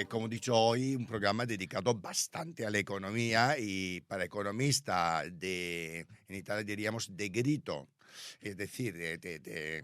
como he dicho hoy, un programa dedicado bastante a la economía y para economista en Italia diríamos de grito, es decir, de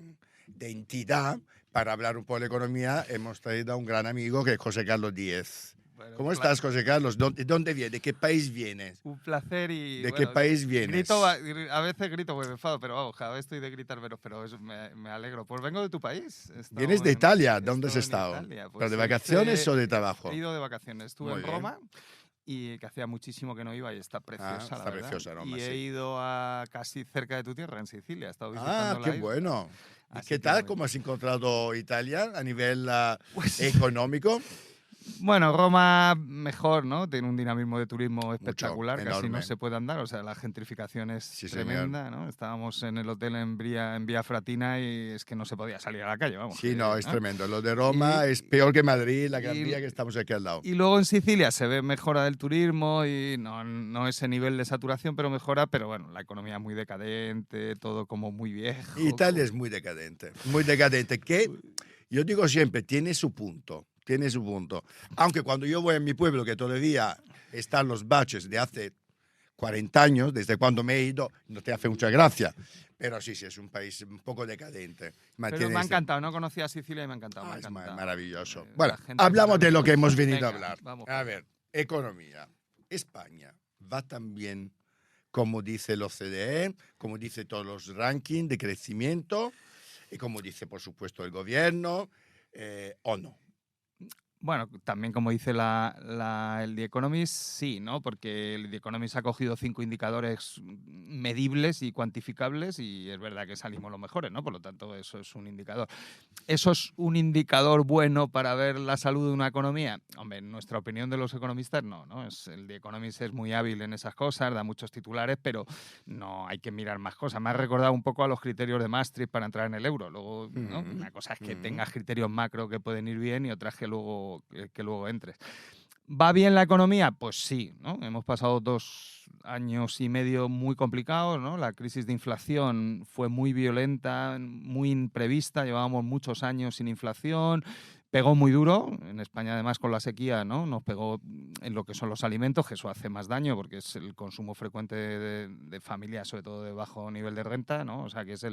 entidad. Para hablar un poco de la economía hemos traído a un gran amigo que es José Carlos Díez. Bueno, ¿Cómo estás, José Carlos? ¿Dónde vienes? ¿De qué país vienes? un placer y... ¿De qué país vienes? A veces grito porque me enfado, pero vamos, cada vez estoy de gritar menos, pero me alegro. Pues vengo de tu país. ¿Vienes de Italia? He ¿Dónde has estado estado? en Italia. ¿Pero de Pues vacaciones o de trabajo? he ido de vacaciones. Estuve Muy en bien. Roma y que hacía muchísimo que no iba y está preciosa, la está verdad. preciosa Roma, y he sí. ido a casi cerca de tu tierra, en Sicilia. He estado visitando la Qué isla. bueno. ¿Y Así qué que tal? muy ¿Cómo has encontrado Italia a nivel Pues- económico? Bueno, Roma mejor, ¿no? Tiene un dinamismo de turismo espectacular, casi enorme. no se puede andar, o sea, la gentrificación es Sí, tremenda, ¿no? Estábamos en el hotel en Vía Fratina y es que no se podía salir a la calle, vamos. Sí, no, es ¿no? tremendo. Lo de Roma Y- es peor que Madrid, la Gran y- Vía, que estamos aquí al lado. Y luego en Sicilia se ve mejora del turismo y no ese nivel de saturación, pero mejora, pero bueno, la economía muy decadente, todo como muy viejo. Italia es muy decadente, que yo digo siempre, tiene su punto. Aunque cuando yo voy a mi pueblo, que todavía están los baches de hace 40 años, desde cuando me he ido, no te hace mucha gracia. Pero sí, es un país un poco decadente. Pero me ha encantado, no conocía Sicilia y me ha encantado. me ha Es encantado. maravilloso. La Bueno, gente hablamos de lo que hemos maravillosa. venido a Venga, hablar. vamos A para ver, economía. España va tan bien como dice el OCDE, como dice todos los rankings de crecimiento y como dice, por supuesto, el gobierno, o no. Bueno, también como dice el The Economist, sí, ¿no? Porque el The Economist ha cogido 5 indicadores medibles y cuantificables y es verdad que salimos los mejores, ¿no? Por lo tanto, eso es un indicador. ¿Eso es un indicador bueno para ver la salud de una economía? Hombre, en nuestra opinión de los economistas, no. El The Economist es muy hábil en esas cosas, da muchos titulares, pero no hay que mirar más cosas. Me ha recordado un poco a los criterios de Maastricht para entrar en el euro. Luego, ¿no? Una cosa es que tengas criterios macro que pueden ir bien y otra es que luego entres. ¿Va bien la economía? Pues sí, ¿no? Hemos pasado 2 años y medio muy complicados, ¿no? La crisis de inflación fue muy violenta, muy imprevista, llevábamos muchos años sin inflación, pegó muy duro, en España además con la sequía, ¿no? Nos pegó en lo que son los alimentos, que eso hace más daño porque es el consumo frecuente de familias, sobre todo de bajo nivel de renta, ¿no? O sea que es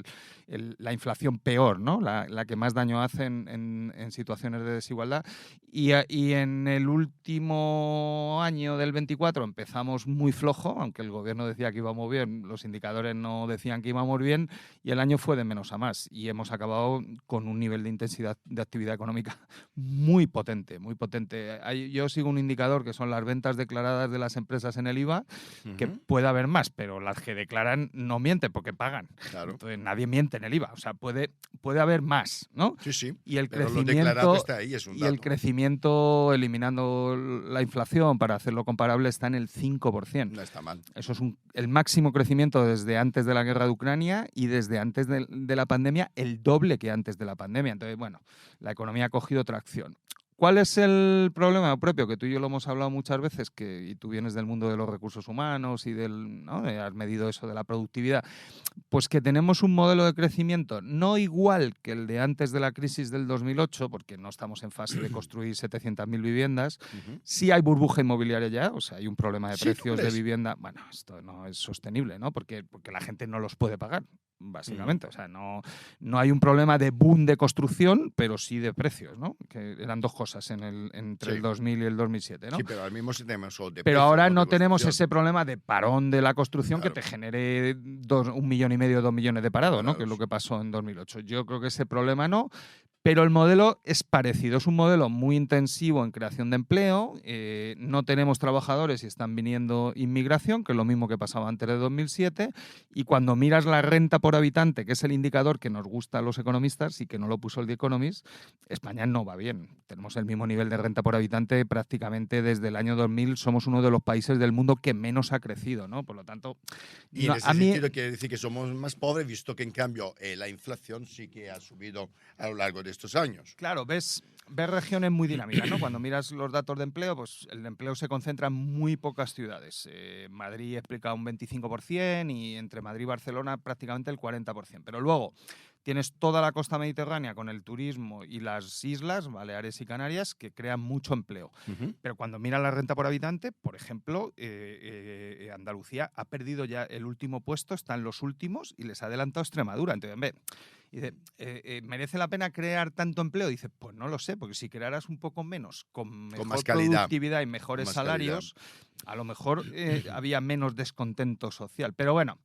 la inflación peor, ¿no? La que más daño hace en situaciones de desigualdad. Y en el último año del 24 empezamos muy flojo, aunque el gobierno decía que íbamos bien, los indicadores no decían que íbamos bien, y el año fue de menos a más. Y hemos acabado con un nivel de intensidad de actividad económica muy potente, muy potente. Yo sigo un indicador que son las ventas declaradas de las empresas en el IVA, que puede haber más, pero las que declaran no mienten porque pagan. Claro. Entonces nadie miente en el IVA, o sea, puede haber más, ¿no? Sí. Y el Pero lo declarado crecimiento está ahí, es un y dato. el crecimiento, eliminando la inflación para hacerlo comparable, está en el 5%. No está mal. Eso es el máximo crecimiento desde antes de la guerra de Ucrania y desde antes de la pandemia, el doble que antes de la pandemia. Entonces, bueno, la economía ha cogido tracción. ¿Cuál es el problema propio? Que tú y yo lo hemos hablado muchas veces, y tú vienes del mundo de los recursos humanos y ¿no? Has medido eso de la productividad. Pues que tenemos un modelo de crecimiento no igual que el de antes de la crisis del 2008, porque no estamos en fase de construir 700.000 viviendas. Sí hay burbuja inmobiliaria ya, o sea, hay un problema de precios de vivienda. Bueno, esto no es sostenible, ¿no? Porque la gente no los puede pagar, básicamente. O sea, no hay un problema de boom de construcción, pero sí de precios, ¿no? Que eran dos cosas entre el 2000 y el 2007, ¿no? Sí, pero al mismo tenemos de Pero precios, ahora no de tenemos construcción. ese problema de parón de la construcción que te genere 1,5 millones, 2 millones de parados, ¿no? Que es lo que pasó en 2008. Yo creo que ese problema no. Pero el modelo es parecido, es un modelo muy intensivo en creación de empleo, no tenemos trabajadores y están viniendo inmigración, que es lo mismo que pasaba antes de 2007, y cuando miras la renta por habitante, que es el indicador que nos gusta a los economistas y que no lo puso el The Economist, España no va bien. Tenemos el mismo nivel de renta por habitante prácticamente desde el año 2000, somos uno de los países del mundo que menos ha crecido, ¿no? Por lo tanto... Y en ese sentido quiere decir que somos más pobres, visto que en cambio la inflación sí que ha subido a lo largo de de estos años. Claro, ves regiones muy dinámicas, ¿no? Cuando miras los datos de empleo, pues el empleo se concentra en muy pocas ciudades. Madrid explica un 25% y entre Madrid y Barcelona prácticamente el 40%. Pero luego tienes toda la costa mediterránea con el turismo y las islas, Baleares y Canarias, que crean mucho empleo. Pero cuando miras la renta por habitante, por ejemplo, Andalucía ha perdido ya el último puesto, está en los últimos y les ha adelantado Extremadura. Entonces, dice, ¿merece la pena crear tanto empleo? Dice, pues no lo sé, porque si crearas un poco menos, con mejor más calidad, productividad y mejores salarios, a lo mejor había menos descontento social. Pero bueno,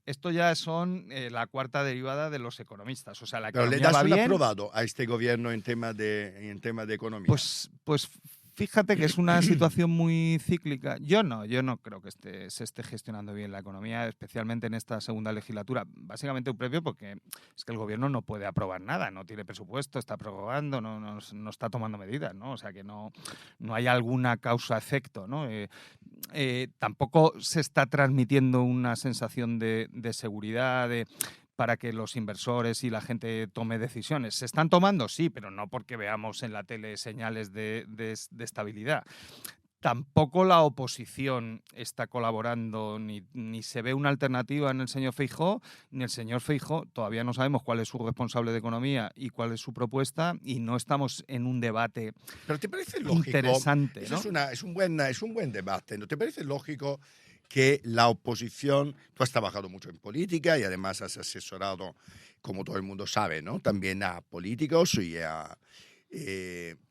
esto ya son la cuarta derivada de los economistas. O sea, la economía ¿Pero le das va un bien. aprobado a este gobierno en tema de economía? Pues fíjate que es una situación muy cíclica. Yo no creo que se esté gestionando bien la economía, especialmente en esta segunda legislatura. Básicamente un premio porque es que el gobierno no puede aprobar nada, no tiene presupuesto, está prorrogando, no está tomando medidas, ¿no? O sea que no hay alguna causa-efecto, ¿no? Tampoco se está transmitiendo una sensación de seguridad, para que los inversores y la gente tome decisiones. ¿Se están tomando? Sí, pero no porque veamos en la tele señales de estabilidad. Tampoco la oposición está colaborando, ni se ve una alternativa en el señor Feijóo, ni el señor Feijóo. Todavía no sabemos cuál es su responsable de economía y cuál es su propuesta, y no estamos en un debate ¿Pero te parece lógico? Interesante, ¿no? Es un buen debate, ¿no? ¿Te parece lógico que la oposición, tú has trabajado mucho en política y además has asesorado, como todo el mundo sabe, ¿no? También a políticos y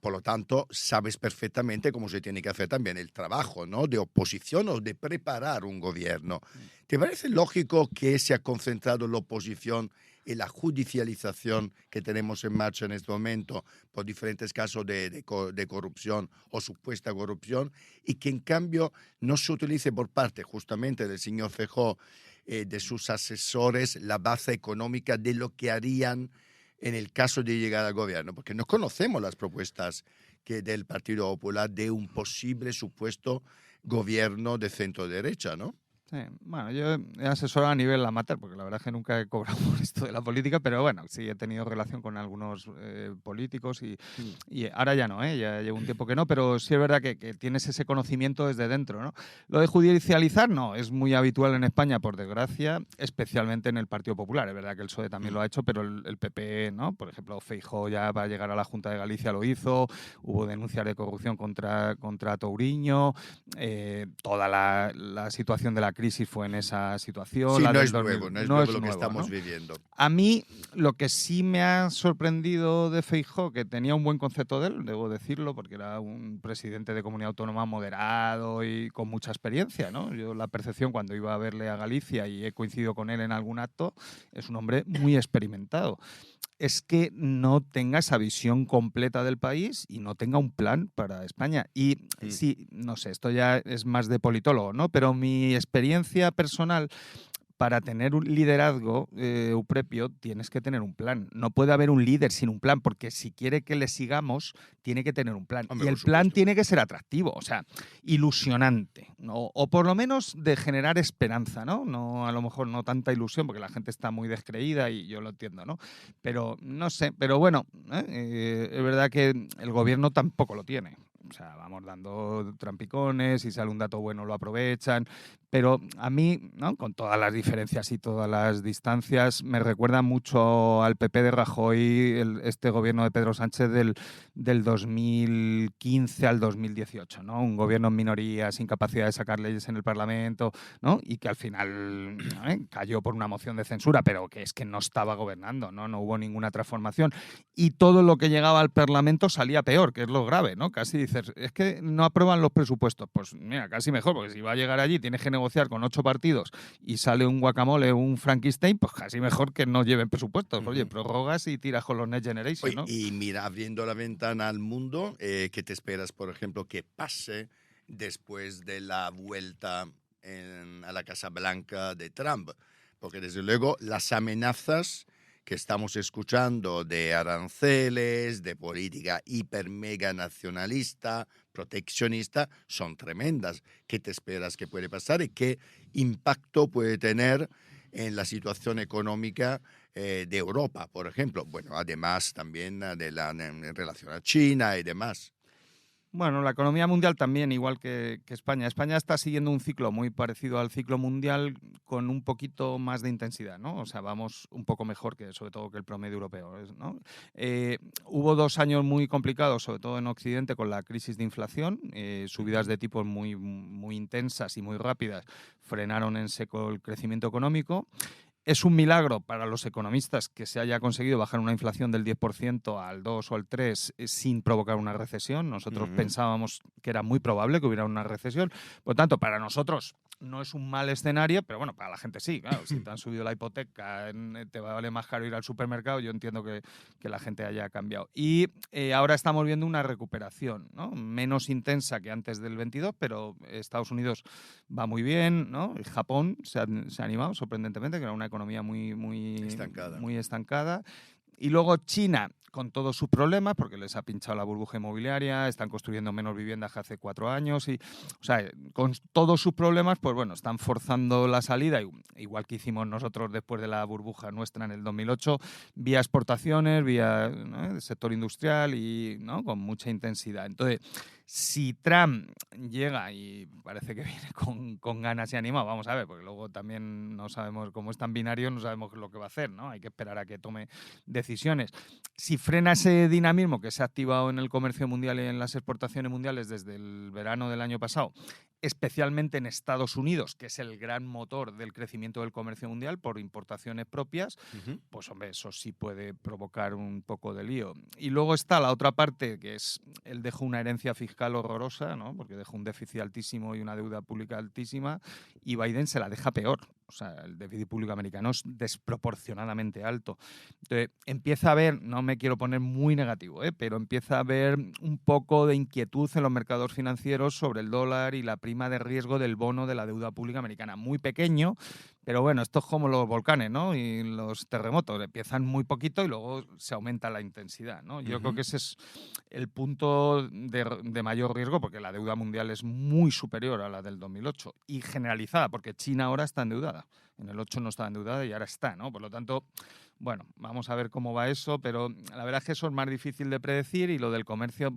por lo tanto, sabes perfectamente cómo se tiene que hacer también el trabajo, ¿no? De oposición o de preparar un gobierno. ¿Te parece lógico que se ha concentrado la oposición en la judicialización que tenemos en marcha en este momento por diferentes casos de corrupción o supuesta corrupción y que en cambio no se utilice por parte justamente del señor Feijóo, de sus asesores, la base económica de lo que harían en el caso de llegar al gobierno? Porque no conocemos las propuestas del Partido Popular de un posible supuesto gobierno de centro-derecha, ¿no? Sí, bueno, yo he asesorado a nivel amateur, porque la verdad es que nunca he cobrado por esto de la política, pero bueno, sí he tenido relación con algunos políticos y ahora ya no, ya llevo un tiempo que no, pero sí es verdad que tienes ese conocimiento desde dentro, ¿no? Lo de judicializar, no, es muy habitual en España, por desgracia, especialmente en el Partido Popular. Es verdad que el PSOE también lo ha hecho, pero el PP, ¿no? Por ejemplo, Feijóo ya va a llegar a la Junta de Galicia, lo hizo, hubo denuncias de corrupción contra Touriño, toda la situación de la crisis fue en esa situación. Sí, no es nuevo lo que estamos viviendo. A mí lo que sí me ha sorprendido de Feijóo, que tenía un buen concepto de él, debo decirlo, porque era un presidente de comunidad autónoma moderado y con mucha experiencia, ¿no? Yo la percepción cuando iba a verle a Galicia y he coincidido con él en algún acto, es un hombre muy experimentado. Es que no tenga esa visión completa del país y no tenga un plan para España. Y sí, no sé, esto ya es más de politólogo, ¿no? Pero mi experiencia personal, para tener un liderazgo, Euprepio, tienes que tener un plan. No puede haber un líder sin un plan, porque si quiere que le sigamos, tiene que tener un plan. Hombre, y el plan tiene que ser atractivo, o sea, ilusionante, ¿no? O por lo menos de generar esperanza, ¿no? No, a lo mejor no tanta ilusión, porque la gente está muy descreída y yo lo entiendo, ¿no? Pero no sé, pero bueno, es verdad que el gobierno tampoco lo tiene. O sea, vamos dando trampicones, si sale un dato bueno lo aprovechan, pero a mí, ¿no? Con todas las diferencias y todas las distancias, me recuerda mucho al PP de Rajoy, este gobierno de Pedro Sánchez del 2015 al 2018, ¿no? Un gobierno en minoría, sin capacidad de sacar leyes en el Parlamento, ¿no? Y que al final cayó por una moción de censura, pero que es que no estaba gobernando, ¿no? No hubo ninguna transformación. Y todo lo que llegaba al Parlamento salía peor, que es lo grave, ¿no? Casi dices, es que no aprueban los presupuestos. Pues mira, casi mejor, porque si va a llegar allí tienes que negociar con 8 partidos y sale un guacamole, un Frankenstein, pues casi mejor que no lleven presupuestos. Oye, prorrogas y tiras con los Next Generation, ¿no? Y mira, abriendo la ventana al mundo, ¿qué te esperas, por ejemplo, que pase después de la vuelta a la Casa Blanca de Trump? Porque desde luego las amenazas que estamos escuchando de aranceles, de política hiper mega nacionalista, proteccionista, son tremendas. ¿Qué te esperas que puede pasar y qué impacto puede tener en la situación económica de Europa, por ejemplo. Bueno, además también en relación a China y demás. Bueno, la economía mundial también, igual que España. España está siguiendo un ciclo muy parecido al ciclo mundial con un poquito más de intensidad, ¿no? O sea, vamos un poco mejor que, sobre todo, que el promedio europeo, ¿no? Hubo 2 años muy complicados, sobre todo en Occidente, con la crisis de inflación. Subidas de tipos muy, muy intensas y muy rápidas frenaron en seco el crecimiento económico. Es un milagro para los economistas que se haya conseguido bajar una inflación del 10% al 2 o al 3 sin provocar una recesión. Nosotros pensábamos que era muy probable que hubiera una recesión. Por lo tanto, para nosotros no es un mal escenario, pero bueno, para la gente sí. Claro, si te han subido la hipoteca, te vale más caro ir al supermercado. Yo entiendo que la gente haya cambiado. Y ahora estamos viendo una recuperación, ¿no? Menos intensa que antes del 22, pero Estados Unidos va muy bien, ¿no? Y Japón se ha animado sorprendentemente, que era una economía muy estancada. Y luego China, con todos sus problemas, porque les ha pinchado la burbuja inmobiliaria, están construyendo menos viviendas que hace 4 años, y, o sea, con todos sus problemas, pues bueno, están forzando la salida, igual que hicimos nosotros después de la burbuja nuestra en el 2008, vía exportaciones, vía, ¿no?, el sector industrial y, ¿no?, con mucha intensidad. Entonces, si Trump llega y parece que viene con ganas y animado, vamos a ver, porque luego también no sabemos, cómo es tan binario, no sabemos lo que va a hacer, ¿no? Hay que esperar a que tome decisiones. Si frena ese dinamismo que se ha activado en el comercio mundial y en las exportaciones mundiales desde el verano del año pasado, especialmente en Estados Unidos, que es el gran motor del crecimiento del comercio mundial por importaciones propias, pues hombre, eso sí puede provocar un poco de lío. Y luego está la otra parte, que es, él dejó una herencia fiscal horrorosa, ¿no?, porque dejó un déficit altísimo y una deuda pública altísima, y Biden se la deja peor. O sea, el déficit público americano es desproporcionadamente alto. Entonces, empieza a haber, no me quiero poner muy negativo, pero empieza a haber un poco de inquietud en los mercados financieros sobre el dólar y la prima de riesgo del bono de la deuda pública americana. Muy pequeño, pero bueno, esto es como los volcanes, ¿no?, y los terremotos. Empiezan muy poquito y luego se aumenta la intensidad, ¿no? Yo creo que ese es el punto de mayor riesgo, porque la deuda mundial es muy superior a la del 2008 y generalizada, porque China ahora está endeudada. En el 8 no estaba endeudada y ahora está, ¿no? Por lo tanto, bueno, vamos a ver cómo va eso, pero la verdad es que eso es más difícil de predecir, y lo del comercio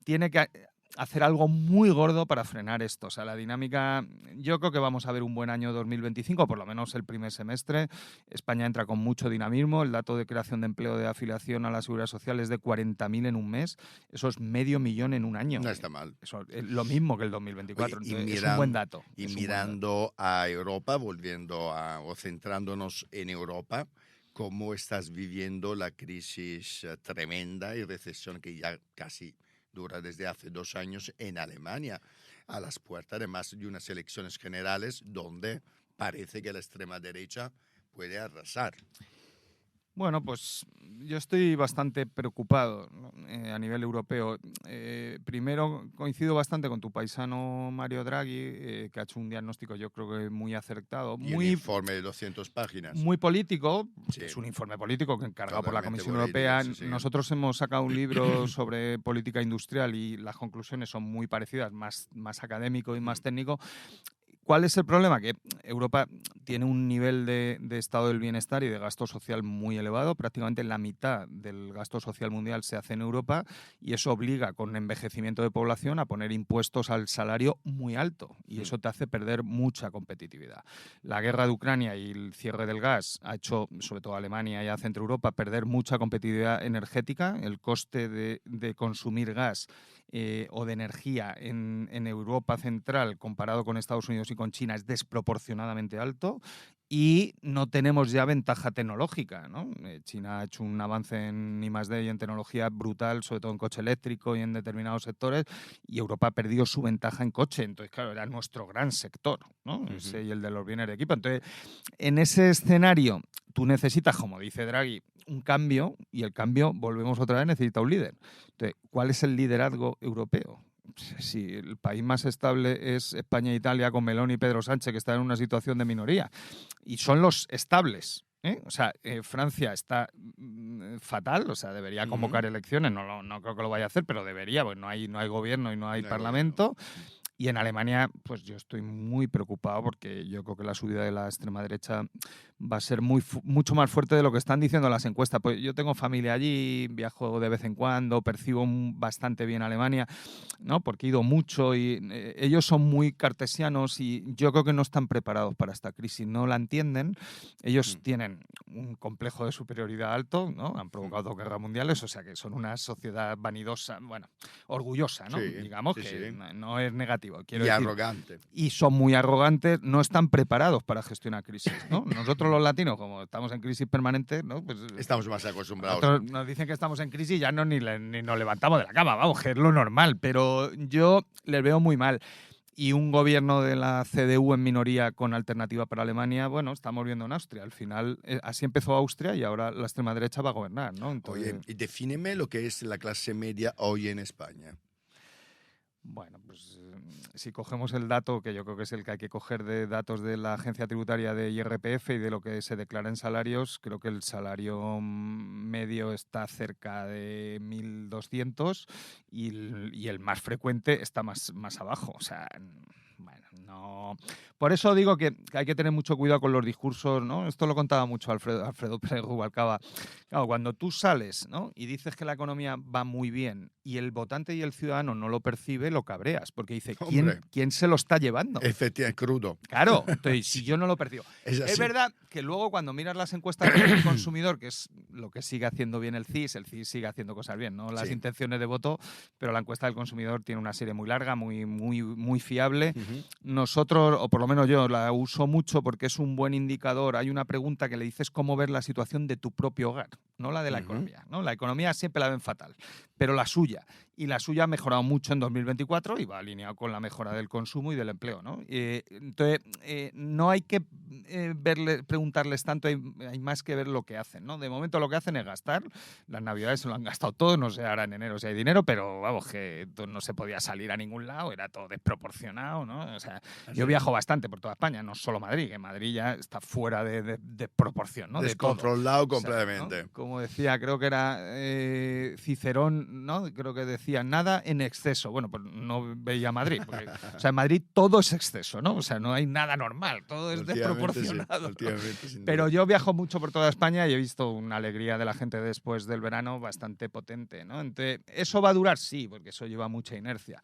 tiene que hacer algo muy gordo para frenar esto. O sea, la dinámica, yo creo que vamos a ver un buen año 2025, por lo menos el primer semestre. España entra con mucho dinamismo. El dato de creación de empleo de afiliación a la Seguridad Social es de 40.000 en un mes. Eso es 500.000 en un año. No está mal. Eso es lo mismo que el 2024. Oye, Entonces, es un buen dato. Y mirando a Europa, o centrándonos en Europa, ¿cómo estás viviendo la crisis tremenda y recesión que ya casi dura desde hace 2 años en Alemania, a las puertas además de unas elecciones generales donde parece que la extrema derecha puede arrasar? Bueno, pues yo estoy bastante preocupado, ¿no?, a nivel europeo. Primero, coincido bastante con tu paisano Mario Draghi, que ha hecho un diagnóstico, yo creo que muy acertado. Y un informe de 200 páginas. Muy político. Sí. Es un informe político que encargado por la Totalmente Comisión político, Europea. sí, sí. Nosotros hemos sacado un libro sobre política industrial y las conclusiones son muy parecidas, más académico y más técnico. ¿Cuál es el problema? Que Europa tiene un nivel de estado del bienestar y de gasto social muy elevado. Prácticamente la mitad del gasto social mundial se hace en Europa, y eso obliga, con envejecimiento de población, a poner impuestos al salario muy alto, y eso te hace perder mucha competitividad. La guerra de Ucrania y el cierre del gas ha hecho, sobre todo a Alemania y a Centro Europa, perder mucha competitividad energética. El coste de consumir gas o de energía en Europa Central, comparado con Estados Unidos y con China, es desproporcionadamente alto, y no tenemos ya ventaja tecnológica, ¿no? China ha hecho un avance en I+D y en tecnología brutal, sobre todo en coche eléctrico y en determinados sectores, y Europa ha perdido su ventaja en coche. Entonces, claro, era nuestro gran sector, ¿no? Ese y el de los bienes de equipo. Entonces, en ese escenario, tú necesitas, como dice Draghi, un cambio, y el cambio, volvemos otra vez, necesita un líder. Entonces, ¿cuál es el liderazgo europeo? Si el país más estable es España e Italia, con Meloni y Pedro Sánchez, que están en una situación de minoría, y son los estables, o sea, Francia está fatal, o sea, debería convocar elecciones, no creo que lo vaya a hacer, pero debería, pues no hay gobierno y no hay parlamento. Y en Alemania, pues yo estoy muy preocupado porque yo creo que la subida de la extrema derecha va a ser mucho más fuerte de lo que están diciendo las encuestas. Pues yo tengo familia allí, viajo de vez en cuando, percibo bastante bien Alemania, ¿no? Porque he ido mucho y ellos son muy cartesianos y yo creo que no están preparados para esta crisis, no la entienden. Ellos tienen un complejo de superioridad alto, ¿no? Han provocado 2 guerras mundiales, o sea que son una sociedad vanidosa, bueno, orgullosa, ¿no? Sí, Digamos sí, que sí. no es negativo. Quiero Y decir, arrogante. y son muy arrogantes, no están preparados para gestionar crisis, ¿no? Nosotros los latinos, como estamos en crisis permanente, ¿no? Pues Estamos más acostumbrados. nosotros nos dicen que estamos en crisis y ya ni nos levantamos de la cama, vamos, que es lo normal, pero yo les veo muy mal. Y un gobierno de la CDU en minoría con alternativa para Alemania, bueno, estamos viendo en Austria. Al final, así empezó Austria y ahora la extrema derecha va a gobernar, ¿no? Entonces, Oye, y defíneme lo que es la clase media hoy en España. bueno, pues si cogemos el dato, que yo creo que es el que hay que coger de datos de la agencia tributaria de IRPF y de lo que se declara en salarios, creo que el salario medio está cerca de 1.200 y el más frecuente está más abajo. O sea, bueno, no. Por eso digo que hay que tener mucho cuidado con los discursos, ¿no? Esto lo contaba mucho Alfredo Pérez Rubalcaba. Claro, cuando tú sales, ¿no? Y dices que la economía va muy bien y el votante y el ciudadano no lo percibe, lo cabreas, porque dice, ¿quién se lo está llevando? Efectivamente, crudo. Claro, entonces, si yo no lo percibo. Es verdad que luego cuando miras las encuestas del consumidor, que es lo que sigue haciendo bien el CIS sigue haciendo cosas bien, ¿no? Las intenciones de voto, pero la encuesta del consumidor tiene una serie muy larga, muy fiable. Nosotros, o por lo menos yo, la uso mucho porque es un buen indicador. Hay una pregunta que le dices cómo ver la situación de tu propio hogar, no la de la economía, ¿no? La economía siempre la ven fatal, pero la suya. Y la suya ha mejorado mucho en 2024 y va alineado con la mejora del consumo y del empleo, ¿no? Entonces, no hay que preguntarles tanto, hay más que ver lo que hacen, ¿no? De momento lo que hacen es gastar. Las navidades se lo han gastado todo, no sé ahora en enero si hay dinero, pero vamos, que no se podía salir a ningún lado, era todo desproporcionado, ¿no? O sea, yo viajo bastante por toda España, no solo Madrid, que Madrid ya está fuera de proporción, ¿no? Descontrolado de todo. completamente. O sea, ¿no? Como decía, creo que era Cicerón, ¿no? Creo que decía, nada en exceso. Bueno, pues no veía Madrid. Porque, o sea, en Madrid todo es exceso, ¿no? O sea, no hay nada normal, todo es desproporcionado. Sí, pero yo viajo mucho por toda España y he visto una alegría de la gente después del verano bastante potente, ¿no? Entonces, ¿eso va a durar? Sí, porque eso lleva mucha inercia.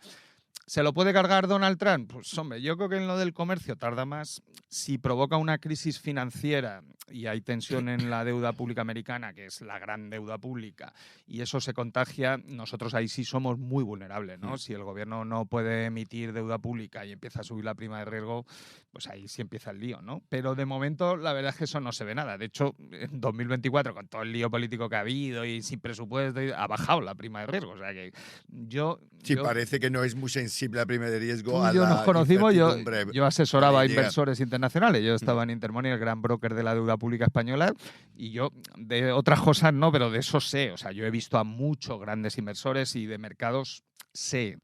¿Se lo puede cargar Donald Trump? Pues hombre, yo creo que en lo del comercio tarda más. Si provoca una crisis financiera y hay tensión en la deuda pública americana, que es la gran deuda pública, y eso se contagia, nosotros ahí sí somos muy vulnerables, ¿no? Si el gobierno no puede emitir deuda pública y empieza a subir la prima de riesgo, pues ahí sí empieza el lío, ¿no? Pero de momento la verdad es que eso no se ve nada. De hecho, en 2024, con todo el lío político que ha habido y sin presupuesto, ha bajado la prima de riesgo. O sea que yo parece que no es muy sensible la prima de riesgo a nos conocimos, incertidumbre. yo asesoraba a inversores internacionales. Yo estaba en Intermoney, el gran broker de la deuda pública española, y yo de otras cosas no, pero de eso sé. O sea, yo he visto a muchos grandes inversores y de mercados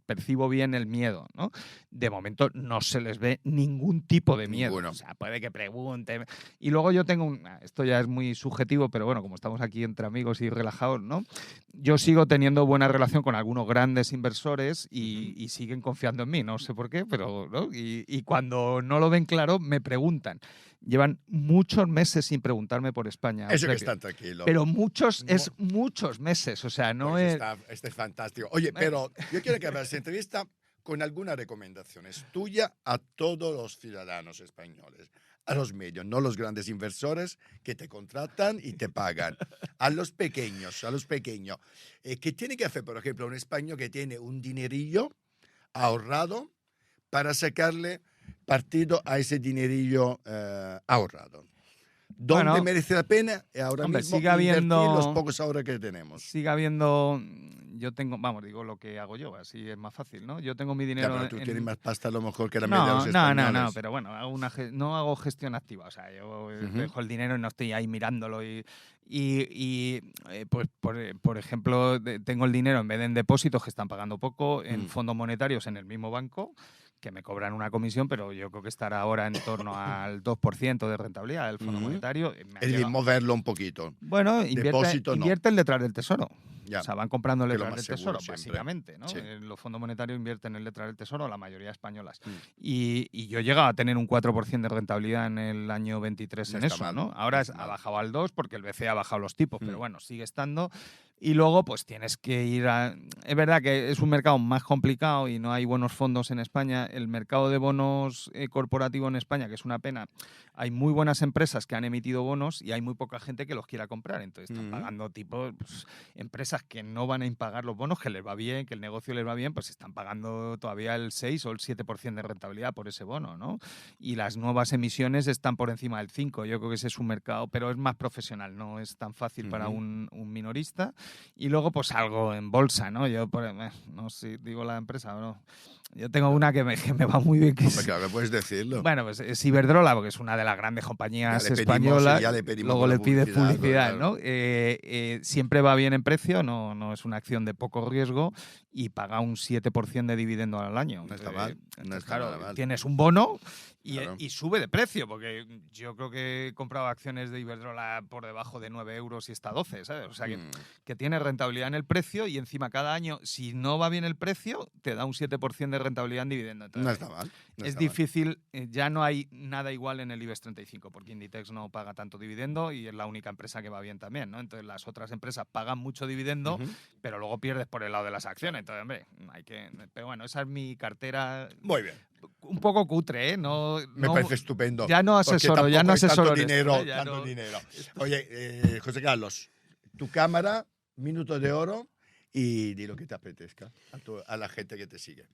percibo bien el miedo, ¿no? De momento no se les ve ningún tipo de miedo. Ninguno. O sea, puede que pregunten. Y luego yo tengo esto ya es muy subjetivo, pero bueno, como estamos aquí entre amigos y relajados, ¿no? Yo sigo teniendo buena relación con algunos grandes inversores y siguen confiando en mí, no sé por qué, pero ¿no? Y cuando no lo ven claro, me preguntan. Llevan muchos meses sin preguntarme por España. Eso que están tranquilos. Pero muchos meses, o sea, no pues es... Está fantástico. Oye, pero yo quiero que hagas entrevista con algunas recomendaciones tuyas a todos los ciudadanos españoles, a los medios, no los grandes inversores que te contratan y te pagan, a los pequeños. ¿Qué tiene que hacer, por ejemplo, un español que tiene un dinerillo ahorrado para sacarle partido a ese dinerillo ahorrado? ¿Dónde merece la pena ahora mismo invertir los pocos ahorros que tenemos? Sigue habiendo... Yo tengo, digo lo que hago yo, así es más fácil, ¿no? Yo tengo mi dinero... Ya, pero tú tienes más pasta a lo mejor que la media de los españoles. No, pero bueno, no hago gestión activa, o sea, yo dejo el dinero y no estoy ahí mirándolo pues, por ejemplo, tengo el dinero en vez de en depósitos que están pagando poco, en fondos monetarios en el mismo banco, que me cobran una comisión, pero yo creo que estará ahora en torno al 2% de rentabilidad del fondo monetario. Es decir, moverlo un poquito. Bueno, invierte detrás del tesoro. Ya. O sea, van comprando Que lo letras más del seguro Tesoro, siempre. básicamente, ¿no? Sí. Los fondos monetarios invierten en letras del Tesoro, la mayoría españolas. Mm. Y yo he llegado a tener un 4% de rentabilidad en el año 23 No en está eso, mal, ¿no? Ahora no está ha mal. bajado al 2 porque el BCE ha bajado los tipos, pero Mm. bueno, sigue estando. Y luego, pues tienes que ir a... Es verdad que es un mercado más complicado y no hay buenos fondos en España. El mercado de bonos corporativo en España, que es una pena, hay muy buenas empresas que han emitido bonos y hay muy poca gente que los quiera comprar. Entonces están pagando tipo pues, empresas que no van a impagar los bonos, que les va bien, que el negocio les va bien, pues están pagando todavía el 6 o el 7% de rentabilidad por ese bono, ¿no? Y las nuevas emisiones están por encima del 5. Yo creo que ese es un mercado, pero es más profesional, no es tan fácil para un minorista. Y luego, pues algo en bolsa, ¿no? Yo, no sé, digo la empresa, ¿no? Yo tengo una que me va muy bien. Que Hombre, claro, puedes decirlo. Bueno, pues es Iberdrola, porque es una de las grandes compañías españolas. Ya le pedimos Luego la le pides publicidad, claro. ¿no? Siempre va bien en precio, no es una acción de poco riesgo y paga un 7% de dividendo al año. No está mal, no está claro, nada mal. tienes un bono Claro. y sube de precio, porque yo creo que he comprado acciones de Iberdrola por debajo de 9 euros y está a 12, ¿sabes? O sea, que tiene rentabilidad en el precio y encima cada año, si no va bien el precio, te da un 7% de rentabilidad en dividendo. Entonces, No está mal. No es está mal. difícil, ya no hay nada igual en el IBEX 35, porque Inditex no paga tanto dividendo y es la única empresa que va bien también, ¿no? Entonces las otras empresas pagan mucho dividendo, pero luego pierdes por el lado de las acciones. Entonces, hombre, hay que... Pero bueno, esa es mi cartera. Muy bien. Un poco cutre, ¿eh? Me parece estupendo. Ya no asesoro, ya no asesoro. Tanto dinero, esto, tanto no... dinero. Oye, José Carlos, tu cámara, minuto de oro y di lo que te apetezca a la gente que te sigue.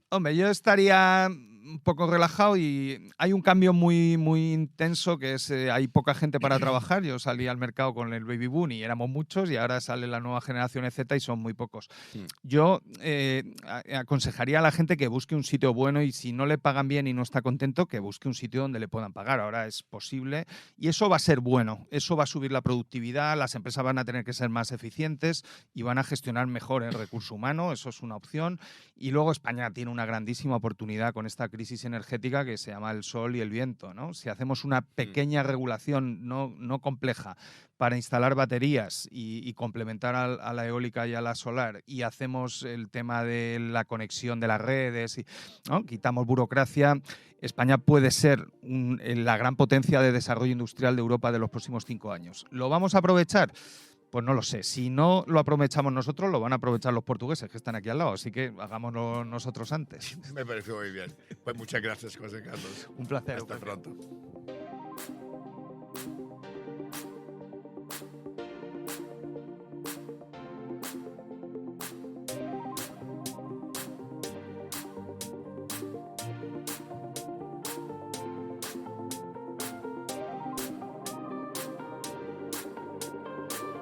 Hombre, yo estaría un poco relajado y hay un cambio muy, muy intenso que es hay poca gente para trabajar. Yo salí al mercado con el baby boom y éramos muchos y ahora sale la nueva generación Z y son muy pocos. Yo aconsejaría a la gente que busque un sitio bueno y si no le pagan bien y no está contento, que busque un sitio donde le puedan pagar. Ahora es posible y eso va a ser bueno. Eso va a subir la productividad, las empresas van a tener que ser más eficientes y van a gestionar mejor el recurso humano. Eso es una opción. Y luego España tiene una grandísima oportunidad con esta crisis energética que se llama el sol y el viento, ¿no? Si hacemos una pequeña regulación no compleja para instalar baterías y complementar a la eólica y a la solar y hacemos el tema de la conexión de las redes, ¿no? Quitamos burocracia, España puede ser la gran potencia de desarrollo industrial de Europa de los próximos 5 años. ¿Lo vamos a aprovechar? Pues no lo sé. Si no lo aprovechamos nosotros, lo van a aprovechar los portugueses que están aquí al lado. Así que hagámoslo nosotros antes. Me parece muy bien. Pues muchas gracias, José Carlos. Un placer. Hasta pronto.